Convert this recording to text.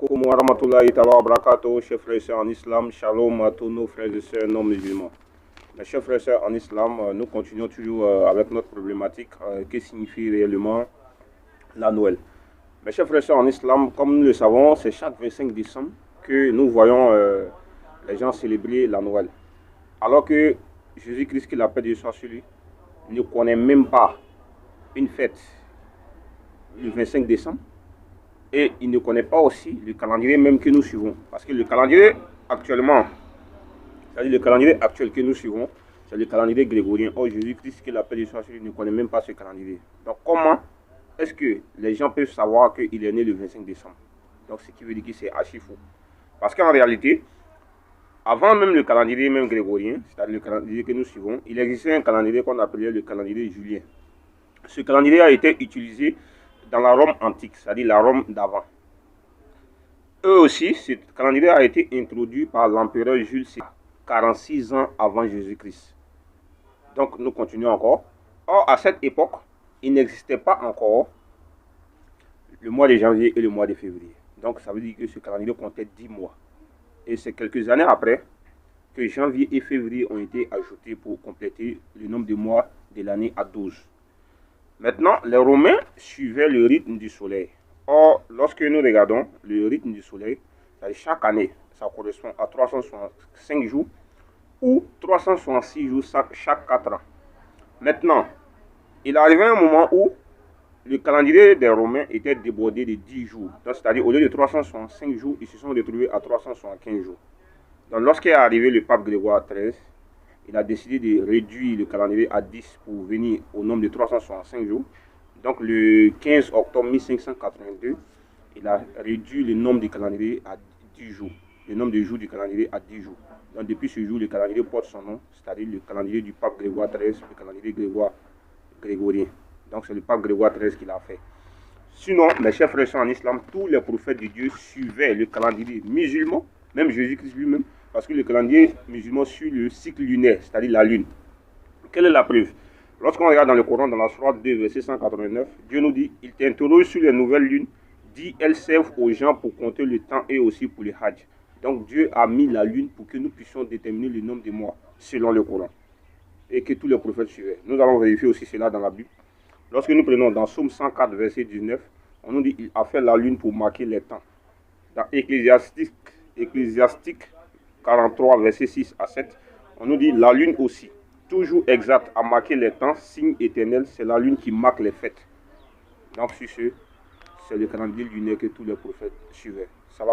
Comme wa rahmatullahi ta'ala wa barakatuh, chers frères et sœurs en islam, shalom à tous nos frères et sœurs non musulmans. Mes chers frères et sœurs en islam, nous continuons toujours avec notre problématique, que signifie réellement la Noël. Mes chers frères et sœurs en islam, comme nous le savons, c'est chaque 25 décembre que nous voyons les gens célébrer la Noël. Alors que Jésus-Christ, qui la paix de soit sur lui, ne connaît même pas une fête le 25 décembre. Et il ne connaît pas aussi le calendrier même que nous suivons. Parce que le calendrier actuellement, c'est-à-dire le calendrier actuel que nous suivons, c'est le calendrier grégorien. Or, Jésus-Christ, qui l'appelle Yeshua, ne connaît même pas ce calendrier. Donc, comment est-ce que les gens peuvent savoir qu'il est né le 25 décembre? Donc, ce qui veut dire que c'est archi faux. Parce qu'en réalité, avant même le calendrier même grégorien, c'est-à-dire le calendrier que nous suivons, il existait un calendrier qu'on appelait le calendrier julien. Ce calendrier a été utilisé dans la Rome antique, c'est-à-dire la Rome d'avant. Eux aussi, ce calendrier a été introduit par l'empereur Jules César, 46 ans avant Jésus-Christ. Donc, nous continuons encore. Or, à cette époque, il n'existait pas encore le mois de janvier et le mois de février. Donc, ça veut dire que ce calendrier comptait 10 mois. Et c'est quelques années après que janvier et février ont été ajoutés pour compléter le nombre de mois de l'année à 12. Maintenant, les Romains suivaient le rythme du soleil. Or, lorsque nous regardons le rythme du soleil, chaque année, ça correspond à 365 jours ou 366 jours chaque 4 ans. Maintenant, il arrivait un moment où le calendrier des Romains était débordé de 10 jours. C'est-à-dire, au lieu de 365 jours, ils se sont retrouvés à 375 jours. Donc, lorsqu'est arrivé le pape Grégoire XIII, il a décidé de réduire le calendrier à 10 pour venir au nombre de 365 jours. Donc le 15 octobre 1582, il a réduit le nombre du calendrier à 10 jours. Le nombre de jours du calendrier à 10 jours. Donc depuis ce jour, le calendrier porte son nom, c'est-à-dire le calendrier du pape Grégoire XIII, le calendrier grégorien. Donc c'est le pape Grégoire XIII qui l'a fait. Sinon, mes chers frères en islam, tous les prophètes de Dieu suivaient le calendrier musulman, même Jésus-Christ lui-même, parce que le calendrier musulman suit le cycle lunaire, c'est-à-dire la lune. Quelle est la preuve? Lorsqu'on regarde dans le Coran, dans la sourate 2, verset 189, Dieu nous dit, il t'interroge sur les nouvelles lunes, dit, elles servent aux gens pour compter le temps et aussi pour le Hajj. Donc Dieu a mis la lune pour que nous puissions déterminer le nombre de mois, selon le Coran, et que tous les prophètes suivaient. Nous allons vérifier aussi cela dans la Bible. Lorsque nous prenons dans Psaume 104, verset 19, on nous dit, il a fait la lune pour marquer les temps. Dans Ecclésiastique 43, verset 6 à 7, on nous dit, la lune aussi, toujours exact à marquer les temps, signe éternel, c'est la lune qui marque les fêtes. Donc sur ce, c'est le calendrier lunaire que tous les prophètes suivaient.